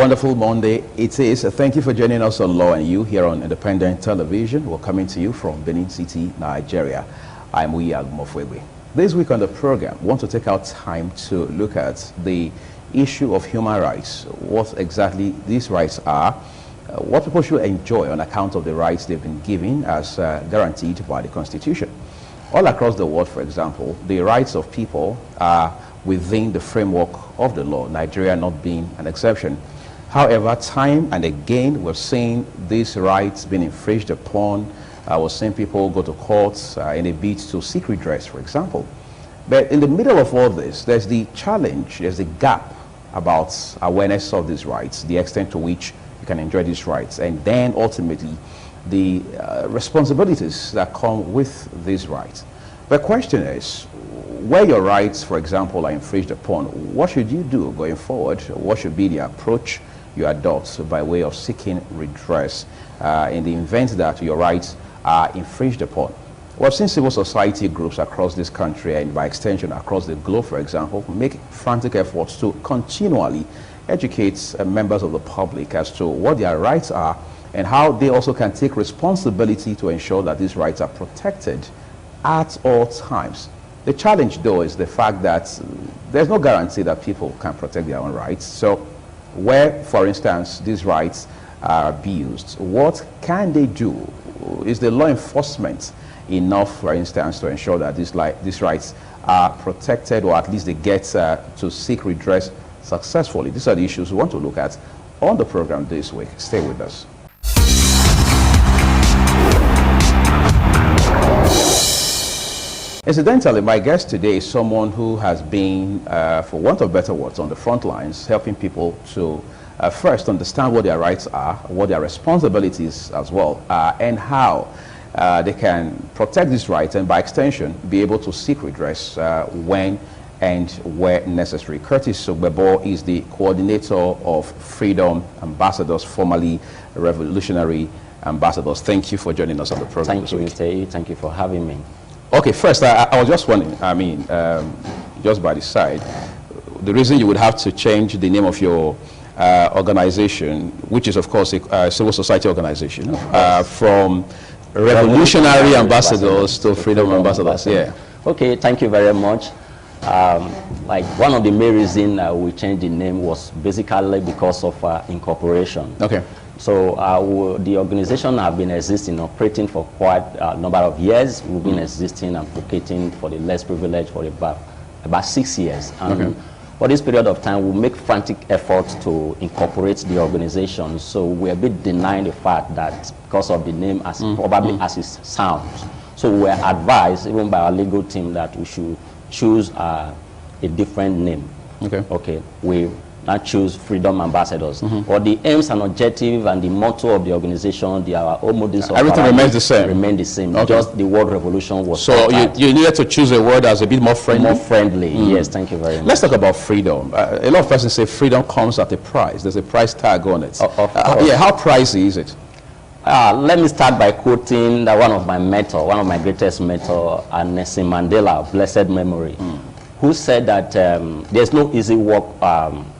wonderful Monday it is. Thank you for joining us on Law and You here on Independent Television. We're coming to you from Benin City, Nigeria. I'm Uyag Mofwegwe. This week on the program, we want to take our time to look at the issue of human rights, what exactly these rights are, what people should enjoy on account of the rights they've been given as guaranteed by the Constitution. All across the world, for example, the rights of people are within the framework of the law, Nigeria not being an exception. However, time and again, we're seeing these rights being infringed upon. We're seeing people go to courts in a bid to seek redress, for example. But in the middle of all this, there's the challenge, there's a gap about awareness of these rights, the extent to which you can enjoy these rights, and then ultimately the responsibilities that come with these rights. The question is, where your rights, for example, are infringed upon, what should you do going forward? What should be the approach you adopt by way of seeking redress in the event that your rights are infringed upon? We've seen civil society groups across this country and by extension across the globe, for example, make frantic efforts to continually educate members of the public as to what their rights are and how they also can take responsibility to ensure that these rights are protected at all times. The challenge, though, is the fact that there's no guarantee that people can protect their own rights. So where, for instance, these rights are abused, what can they do? Is the law enforcement enough, for instance, to ensure that these rights are protected, or at least they get to seek redress successfully? These are the issues we want to look at on the program this week. Stay with us. Incidentally, my guest today is someone who has been, for want of better words, on the front lines, helping people to first understand what their rights are, what their responsibilities as well, and how they can protect these rights and by extension be able to seek redress when and where necessary. Curtis Ogbebo is the coordinator of Freedom Ambassadors, formerly Revolutionary Ambassadors. Thank you for joining us on the program. Thank you, Mr. E. Thank you for having me. Okay, first, I was just wondering, just by the side, the reason you would have to change the name of your organization, which is, of course, a civil society organization, from Revolutionary Ambassadors to Freedom Ambassadors. Yeah. Okay, thank you very much. Like one of the main reasons we changed the name was basically because of incorporation. Okay. So the organization have been existing, operating for quite a number of years. We've been existing and advocating for the less privileged for about 6 years. And for this period of time, we make frantic efforts to incorporate the organization. So we're a bit denying the fact that because of the name as probably as it sounds. So we're advised, even by our legal team, that we should choose a different name. Okay. Okay. We now choose Freedom Ambassadors. But the aims and objective and the motto of the organization, our own modus of everything remains the same. Remain the same. Okay. Just the word revolution was. So you needed to choose a word that's a bit more friendly. More friendly. Yes. Thank you very much. Let's talk about freedom. A lot of persons say freedom comes at a price. There's a price tag on it. Yeah. How pricey is it? Let me start by quoting one of my greatest mentors, Nelson Mandela, blessed memory, who said that there's no easy walk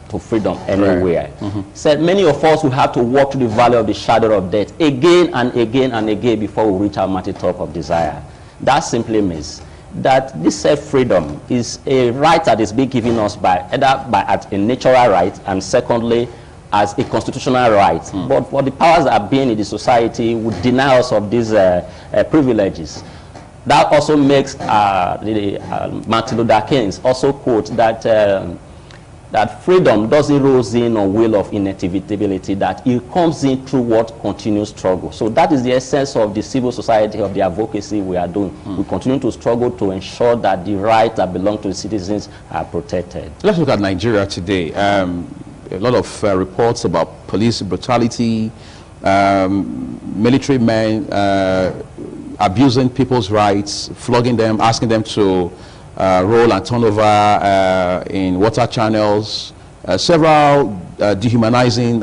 to freedom anywhere. Said many of us will have to walk through the valley of the shadow of death again and again and again before we reach our mountaintop of desire. That simply means that this self-freedom is a right that is being given us either by a natural right, and secondly as a constitutional right. But for the powers that are being in the society would deny us of these privileges. That also makes Martin Luther King also quote that that freedom doesn't rose in on will of inevitability, that it comes in through what continuous struggle. So that is the essence of the civil society, of the advocacy we are doing. We continue to struggle to ensure that the rights that belong to the citizens are protected. Let's look at Nigeria today. A lot of reports about police brutality, military men abusing people's rights, flogging them, asking them to roll and turn over in water channels, several dehumanizing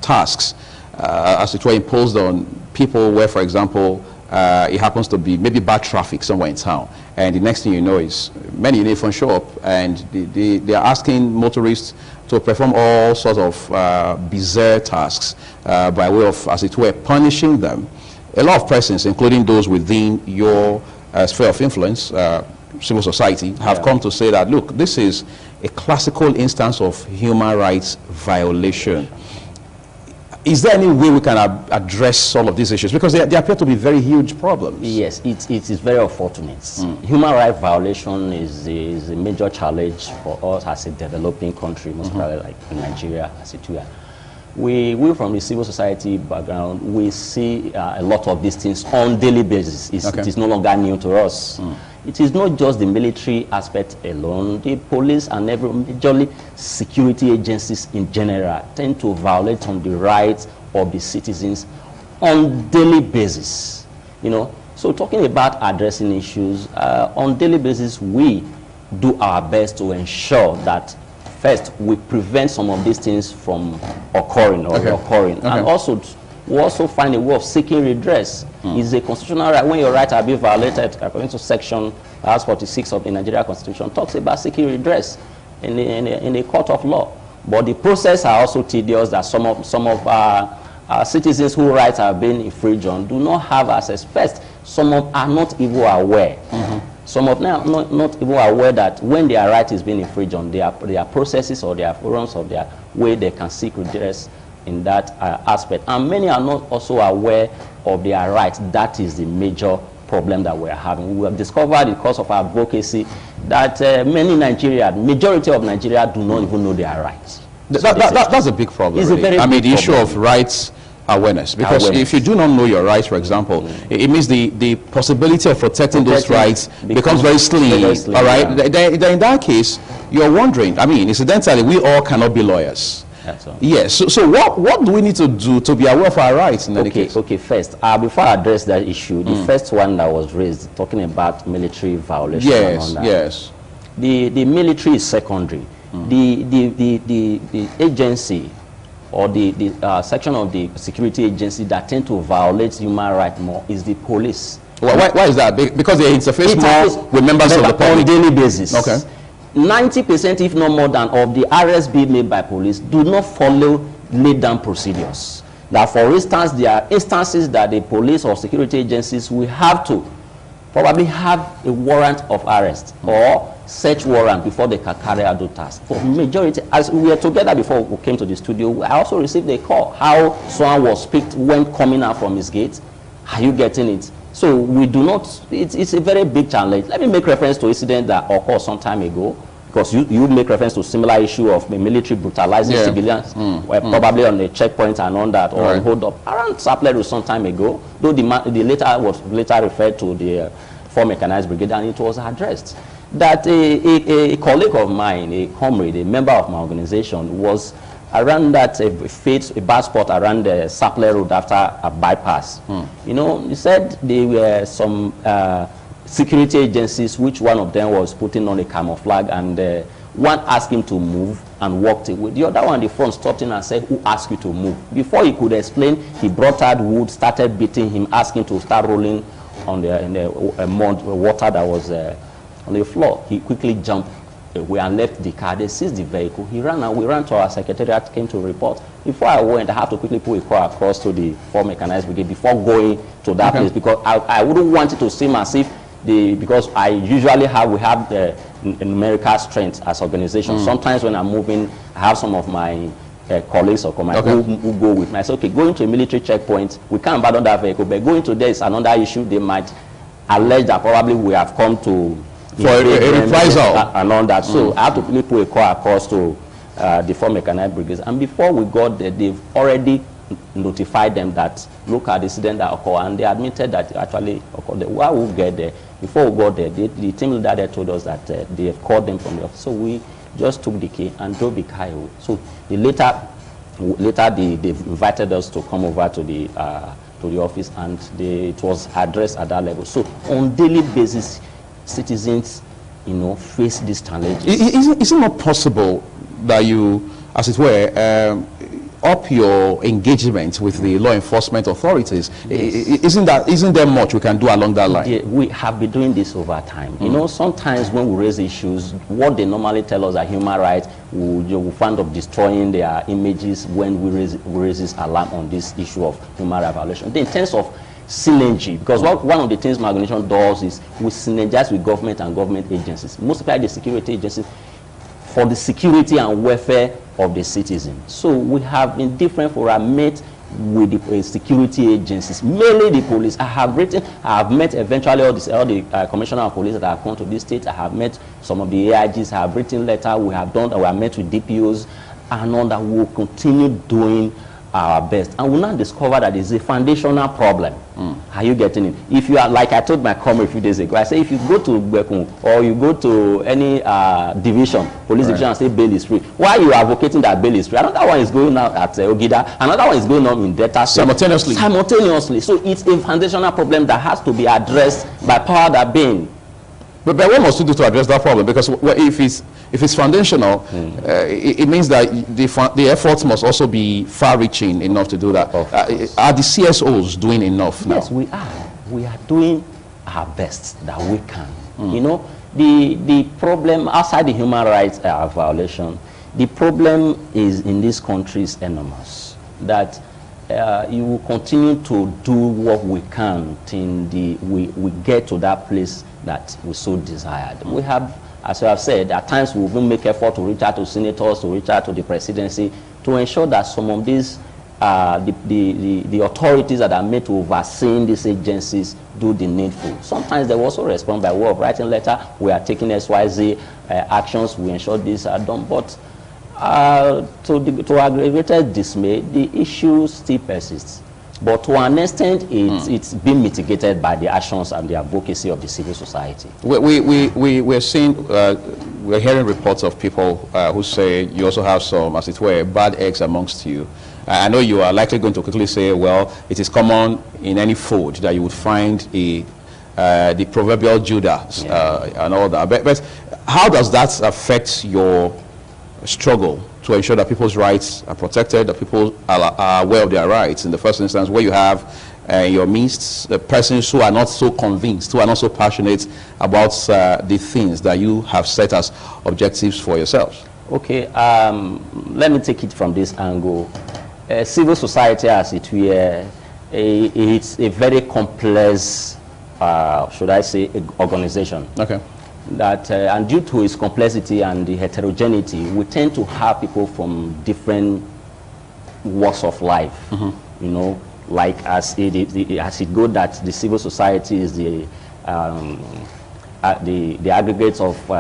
tasks as it were imposed on people where, for example, it happens to be maybe bad traffic somewhere in town, and the next thing you know is many uniforms show up and they are asking motorists to perform all sorts of bizarre tasks by way of, as it were, punishing them. A lot of persons, including those within your sphere of influence, civil society, have come to say that, look, this is a classical instance of human rights violation. Is there any way we can address some of these issues? Because they appear to be very huge problems. Yes, it is very unfortunate. Human rights violation is a major challenge for us as a developing country, most probably like in Nigeria, as it were. We from the civil society background, we see a lot of these things on daily basis. It is no longer new to us. It is not just the military aspect alone. The police and majorly security agencies in general tend to violate on the rights of the citizens on daily basis. You know, so talking about addressing issues on daily basis, we do our best to ensure that first we prevent some of these things from occurring or reoccurring, and also we also find a way of seeking redress. It's a constitutional right. When your rights are being violated, according to section 46 of the Nigeria Constitution, talks about seeking redress in a court of law. But the process are also tedious, that some of our citizens whose rights are being infringed on do not have access. First, some of are not even aware. Some of them are not even aware that when their right is being infringed on, there are processes or there are forums of their way they can seek redress in that aspect. And many are not also aware of their rights. That is the major problem that we're having. We have discovered because of our advocacy that many Nigerians, majority of Nigeria, do not even know their rights. That's a big problem. It's a very big the issue of rights awareness, because if you do not know your rights, for example, it means the possibility of protecting those rights becomes very slim. All right, then in that case, you're wondering. I mean, incidentally, we all cannot be lawyers. Yes. So what do we need to do to be aware of our rights in any case? Okay. First, before I address that issue, the first one that was raised, talking about military violation. Yes. The military is secondary. The agency or the section of the security agency that tend to violate human rights more is the police. Why is that? Because they interface more with members of the public on a daily basis. Okay. 90%, if not more than, of the arrests being made by police do not follow laid down procedures. That, for instance, there are instances that the police or security agencies will have to probably have a warrant of arrest or search warrant before they can carry out the task. For majority, as we were together before we came to the studio, I also received a call how someone was picked when coming out from his gate. Are you getting it? So we do not, it's a very big challenge. Let me make reference to an incident that occurred some time ago, because you make reference to similar issue of the military brutalizing civilians, probably on the checkpoint and on that, or hold up. Around Sapleru some time ago, though the later was later referred to the 4 Mechanized Brigade, and it was addressed that a colleague of mine, a comrade, a member of my organization, was around that a bad spot around the Sapler Road after a bypass. You know, he said there were some security agencies, which one of them was putting on a camouflage, and one asked him to move and walked away. The other one in the front stopped him and said, "Who asked you to move?" Before he could explain, he brought out wood, started beating him, asking to start rolling on the mud, water that was on the floor. He quickly jumped away and left the car. They seized the vehicle. He ran, and we ran to our secretariat, came to report. Before I went, I had to quickly pull a car across to the 4 Mechanized Brigade before going to that place, because I wouldn't want it to seem as if because we have the numerical strength as organizations. Sometimes when I'm moving, I have some of my colleagues or who go with me. I say, okay, going to a military checkpoint, we can't abandon that vehicle, but going to there is another issue. They might allege that probably we have come to for a reprisal and all that. So I have to quickly put a car across to the 4 Mechanized Brigades. And before we got there, they've already notified them that look at the incident that occurred, and they admitted that it actually occurred. While we get there, before we got there, the team leader there told us that they have called them from the office. So we just took the key and drove the car away. So later they invited us to come over to the office, and it was addressed at that level. So on daily basis, citizens, face these challenges. Is it not possible that you, as it were, up your engagement with the law enforcement authorities. Yes. Isn't there much we can do along that line? Yeah, we have been doing this over time. You know, sometimes when we raise issues, what they normally tell us are human rights, we find of destroying their images when we raise this alarm on this issue of human rights violation. In terms of synergy, because one of the things my organization does is we synergize with government and government agencies, most especially the security agencies, for the security and welfare of the citizens. So we have in different forums met with the security agencies, mainly the police. I have met eventually all the commissioner of police that have come to this state. I have met some of the AIGs. I have written letter. We have met with DPOs, and all that. We will continue doing our best, and we'll now discover that it's a foundational problem. Are you getting it? If you are, like I told my comrade a few days ago, I say if you go to Bekun or you go to any division, police division, and say bail is free, why are you advocating that bail is free? Another one is going on at Ogida, another one is going on in Delta simultaneously. So it's a foundational problem that has to be addressed by power that being. But what must we do to address that problem? Because if it's foundational, it means that the efforts must also be far-reaching enough to do that. Are the CSOs doing enough now? Yes, we are. We are doing our best that we can. You know, the problem outside the human rights violation, the problem is in this country is enormous. That you will continue to do what we can till we get to that place that we so desired. We have, as I have said, at times we will make effort to reach out to senators, to reach out to the presidency, to ensure that some of these, the authorities that are made to oversee these agencies do the needful. Sometimes they will also respond by way of writing letter. We are taking XYZ actions. We ensure these are done. But to our greatest dismay, the issue still persists. But to an extent, it's been mitigated by the actions and the advocacy of the civil society. We're seeing, we're hearing reports of people who say you also have some, as it were, bad eggs amongst you. I know you are likely going to quickly say, well, it is common in any fold that you would find the proverbial Judas and all that. But how does that affect your struggle to ensure that people's rights are protected, that people are aware of their rights? In the first instance, where you have in your midst the persons who are not so convinced, who are not so passionate about the things that you have set as objectives for yourselves. Okay, let me take it from this angle. Civil society, as it were, it's a very complex, should I say, organization. Okay. That and due to its complexity and the heterogeneity, we tend to have people from different walks of life. You know, like as it goes that the civil society is the aggregate of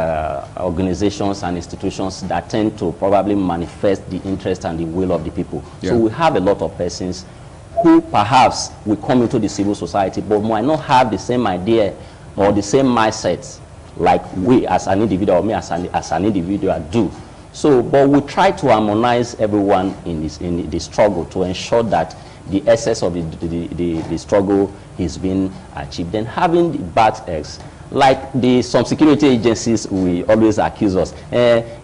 organizations and institutions that tend to probably manifest the interest and the will of the people. So we have a lot of persons who perhaps will come into the civil society but might not have the same idea or the same mindset like we as an individual or me as an individual do. So, but we try to harmonize everyone in the struggle to ensure that the essence of the struggle is being achieved. Then having the bad eggs, like some security agencies will always accuse us.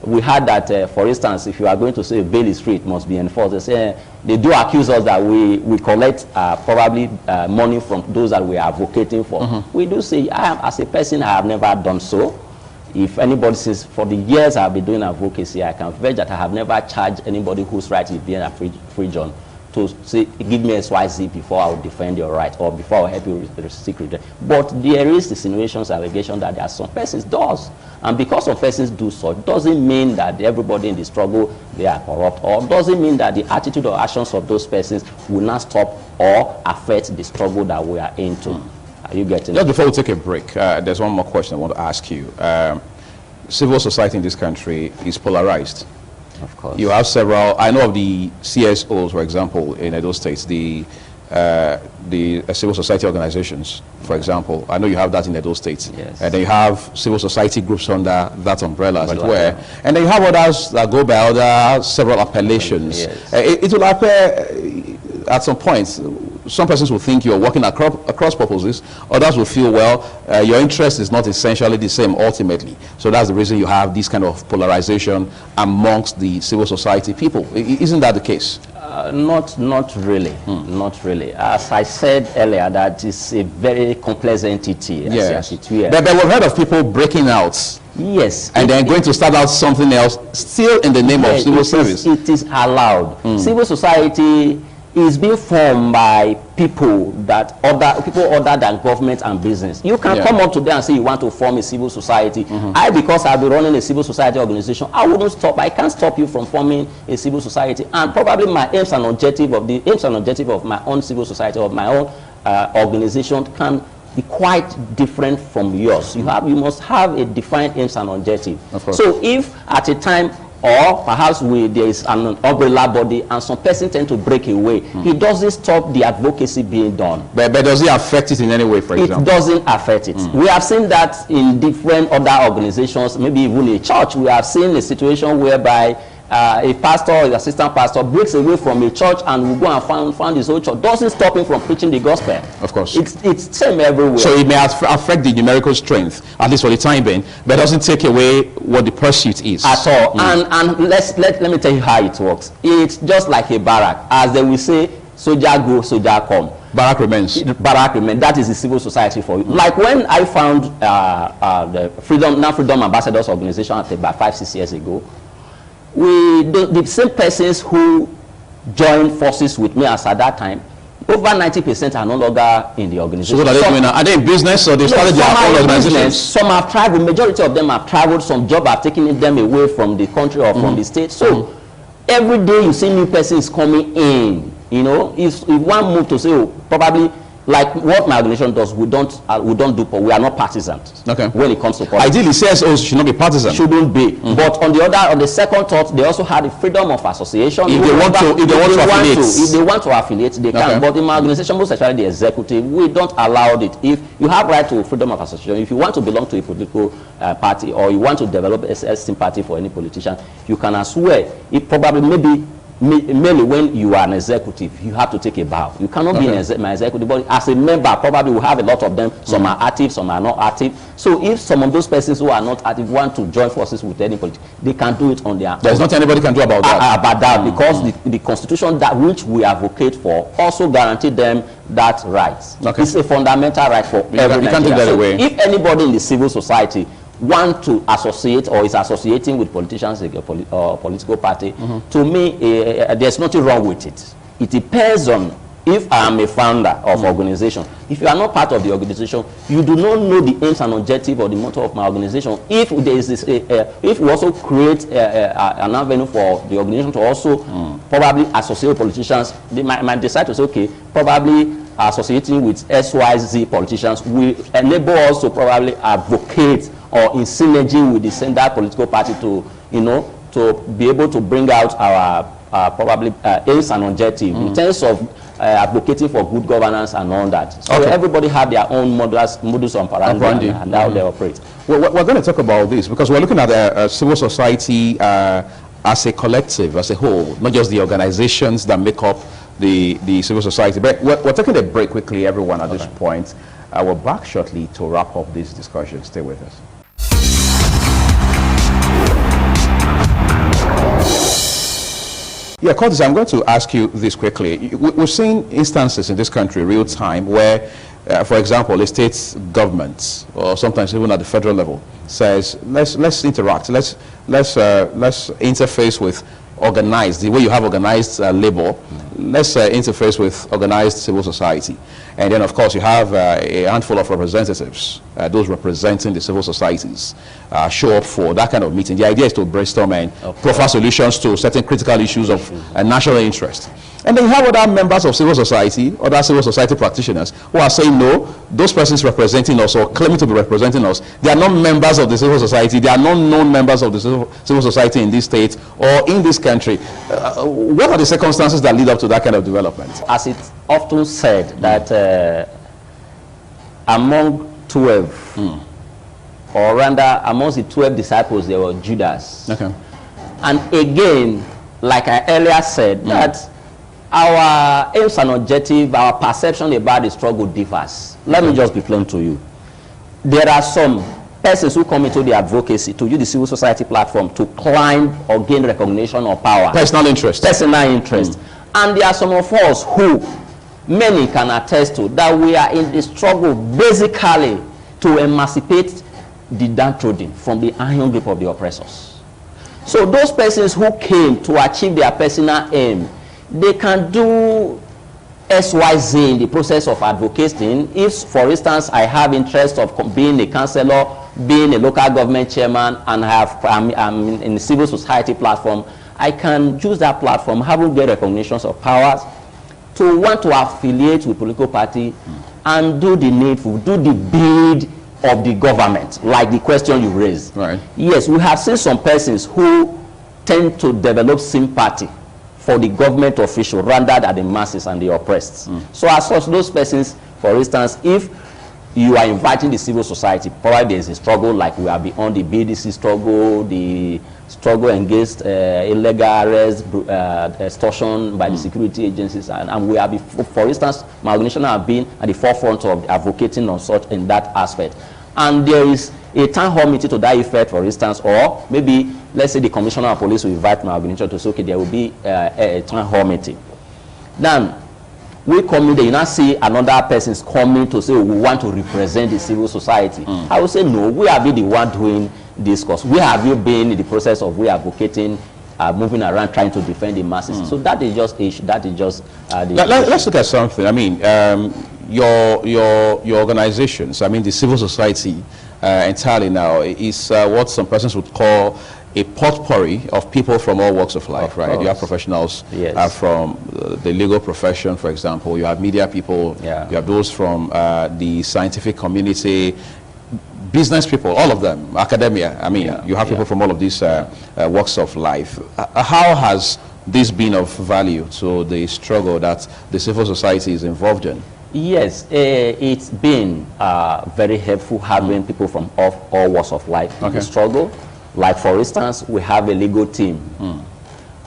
We had that, for instance, if you are going to say bail is free, it must be enforced. They do accuse us that we collect probably money from those that we are advocating for. We do say, as a person, I have never done so. If anybody says, for the years I have been doing advocacy, I can vouch that I have never charged anybody whose right is being a free John to say, give me XYZ before I will defend your right or before I will help you with the secret. But there is the insinuations, allegation that there are some persons does. And because some persons do so, doesn't mean that everybody in the struggle, they are corrupt, or doesn't mean that the attitude or actions of those persons will not stop or affect the struggle that we are into. Are you getting it? Just before we take a break, there's one more question I want to ask you. Civil society in this country is polarized. Of course. You have several, I know of the CSOs, for example, in those states, the civil society organizations, for example. I know you have that in those states. Yes. And then you have civil society groups under that umbrella, as it were. And then you have others that go by other several appellations. Yes. It will appear at some point, some persons will think you're working across purposes. Others will feel, well, your interest is not essentially the same ultimately. So that's the reason you have this kind of polarization amongst the civil society people. Isn't that the case? Not really. Not really. As I said earlier, that is a very complex entity. Yes. As it But we've heard of people breaking out. Yes. And then going to start out something else, still in the name of civil service. It is allowed. Civil society is being formed by people other than government and business. You can come up today and say you want to form a civil society. Because I'll be running a civil society organization, I can't stop you from forming a civil society. And probably my aims and objective of my own civil society, of my own organization, can be quite different from yours. You must have a defined aims and objective. So if at a time, or perhaps there is an umbrella body and some person tend to break away, it doesn't stop the advocacy being done. But does it affect it in any way, for example? It doesn't affect it. We have seen that in different other organizations, maybe even a church. We have seen a situation whereby a pastor or assistant pastor breaks away from a church and will go and found his own church. Doesn't stop him from preaching the gospel. Of course. It's same everywhere. So it may affect the numerical strength, at least for the time being, but doesn't take away what the pursuit is. At all. And let me tell you how it works. It's just like a barrack. As they will say, soldier go, soldier come. Barrack remains. Barrack remains. That is the civil society for you. Like when I found the Freedom Ambassadors organization about 5-6 years ago, the same persons who joined forces with me as at that time, over 90% are no longer in the organization. So what are they doing now? Are they in business or they started their own organizations? Some have traveled. Majority of them have traveled. Some jobs have taken them away from the country or from the state. So every day you see new persons coming in. You know, if one move to say, oh, probably like what my organization does, we don't do, we are not partisans. Okay. When it comes to politics. Ideally, CSOs should not be partisan. Shouldn't be. But on the second thought, they also had the freedom of association. If they want to affiliate, they can. But in my organization, most especially the executive, we don't allow it. If you have right to freedom of association, if you want to belong to a political party or you want to develop a sympathy for any politician, you can as well. It probably maybe mainly when you are an executive, you have to take a bow. You cannot be my executive, but as a member, probably we have a lot of them. Some are active, some are not active. So if some of those persons who are not active want to join forces with any politician, they can do it on their own. There's nothing anybody can do about that. Because the constitution that which we advocate for also guaranteed them that right. It's a fundamental right for every Nigerian. Take that away. If anybody in the civil society want to associate or is associating with politicians or political party, to me, there's nothing wrong with it. It depends on if I am a founder of organization. If you are not part of the organization, you do not know the aims and objective or the motto of my organization. If there is this, if we also create an avenue for the organization to also probably associate with politicians, they might decide to say, okay, probably associating with XYZ politicians will enable us to probably advocate or in synergy with the central political party to, to be able to bring out our probably aims and objectives in terms of advocating for good governance and all that. So everybody have their own modus operandi and how they operate. Well, we're going to talk about this because we're looking at civil society as a collective, as a whole, not just the organizations that make up the civil society. But we're taking a break quickly, everyone, at this point. We're back shortly to wrap up this discussion. Stay with us. Yeah, Curtis, I'm going to ask you this quickly. We've seen instances in this country, real time, where, for example, a state government, or sometimes even at the federal level, says, let's interact, let's interface with organized, the way you have organized labor, let's interface with organized civil society. And then, of course, you have a handful of representatives, those representing the civil societies, show up for that kind of meeting. The idea is to brainstorm and profile solutions to certain critical issues of national interest. And then you have other members of civil society, other civil society practitioners, who are saying, no, those persons representing us or claiming to be representing us, they are not members of the civil society, they are not known members of the civil society in this state or in this country. What are the circumstances that lead up to that kind of development? As it's often said that among 12, or rather amongst the 12 disciples, there were Judas. And again, like I earlier said, that our aims and objective, our perception about the struggle differs. Let me just be plain to you. There are some persons who come into the advocacy to use the civil society platform to climb or gain recognition or power. Personal interest. Personal interest. And there are some of us who many can attest to that we are in the struggle basically to emancipate the downtrodden from the iron grip of the oppressors. So those persons who came to achieve their personal aim, they can do XYZ in the process of advocating. If, for instance, I have interest of being a councillor, being a local government chairman, and I'm in the civil society platform, I can use that platform, having get recognitions of powers, to want to affiliate with political party and do the needful, do the bid of the government, like the question you raised. Right. Yes, we have seen some persons who tend to develop sympathy for the government official rather than the masses and the oppressed. So as such, those persons, for instance, if you are inviting the civil society, probably there is a struggle like we are beyond the BDC struggle, the struggle against illegal arrest, extortion by the security agencies, and we have, for instance, my organization have been at the forefront of advocating on such in that aspect. And there is a town hall meeting to that effect, for instance, or maybe let's say the commissioner of police will invite my organization to say, okay, there will be a town hall meeting. Then we come in there, you now see another person's coming to say, oh, we want to represent the civil society. I will say, no, we have been the one doing this cause. Where have you been in the process of we advocating, moving around, trying to defend the masses? So that is just issue. That is just let's look at something. I mean, your organizations, I mean, the civil society entirely now is what some persons would call a potpourri of people from all walks of life, right? You have professionals from the legal profession, for example. You have media people. You have those from the scientific community, business people, all of them, academia. I mean, you have people from all of these walks of life. How has this been of value to the struggle that the civil society is involved in? Yes, it's been very helpful having people from all walks of life in the struggle. Like, for instance, we have a legal team,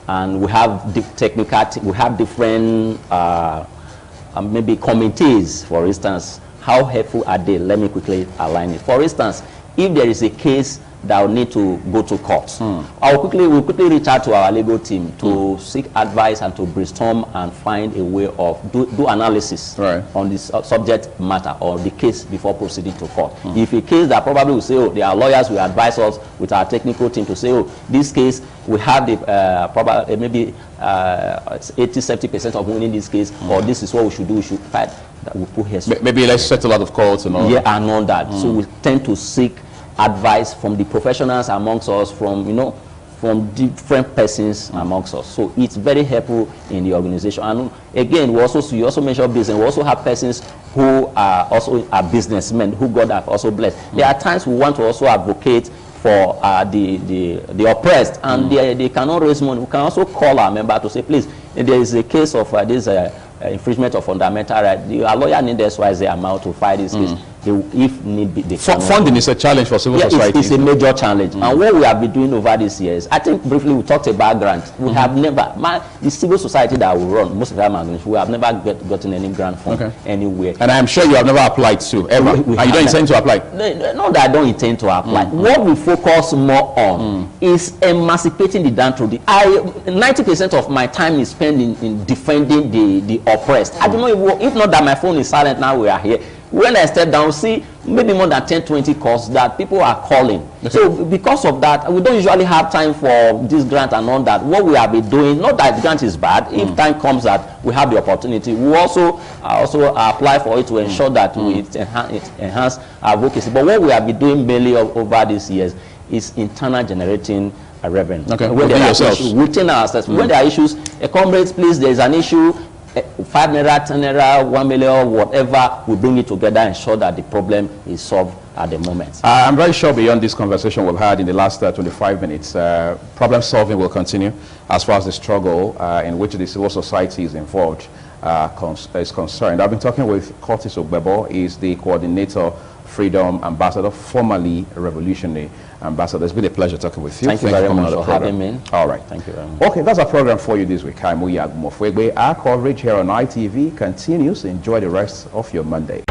and we have the technical team, we have different maybe committees, for instance. How helpful are they? Let me quickly align it. For instance, if there is a case that will need to go to court, we'll quickly reach out to our legal team to seek advice and to brainstorm and find a way of do analysis on this subject matter or the case before proceeding to court. If a case that probably will say, oh, there are lawyers will advise us with our technical team to say, oh, this case we have the probably maybe 80-70% of winning this case, or this is what we should do. We should fight. That we put here. Maybe let's settle out of court and all. Yeah, and all that. So we tend to seek advice from the professionals amongst us, from from different persons amongst us. So it's very helpful in the organization. And again, you also mentioned business. We also have persons who are also businessmen who God have also blessed. There are times we want to also advocate for the oppressed, and they cannot raise money. We can also call our member to say, please, if there is a case of this infringement of fundamental rights, our lawyer needs XYZ amount to fight this case. If need be, funding is a challenge for civil society. It's a major challenge. And what we have been doing over these years, I think briefly we talked about grants. We have never, the civil society that we run, most of them, we have never gotten any grant from anywhere. And I'm sure you have never applied to, ever. And you don't intend to apply? No, that I don't intend to apply. What we focus more on is emancipating the downtrodden. 90% of my time is spent in defending the oppressed. I don't know if not that my phone is silent now we are here. When I step down, see maybe more than 10-20 calls that people are calling. So because of that, we don't usually have time for this grant and all that. What we have been doing, not that the grant is bad, if time comes that we have the opportunity, we also apply for it to ensure that we enhance advocacy. But what we have been doing mainly over these years is internal generating revenue. When there are issues, within ourselves, when there are issues, comrades, please, there is an issue, 5 naira, 10 naira, 1 million, whatever, we bring it together and ensure that the problem is solved at the moment. I'm very sure beyond this conversation we've had in the last 25 minutes, problem solving will continue as far as the struggle in which the civil society is involved is concerned. I've been talking with Curtis Ogbebo. He's the coordinator, Freedom Ambassador, formerly Revolutionary Ambassador. It's been a pleasure talking with you. Thank you very much for having me. All right. Thank you very much. Okay, that's our program for you this week. I'm Agumofwegbe. Our coverage here on ITV continues. Enjoy the rest of your Monday.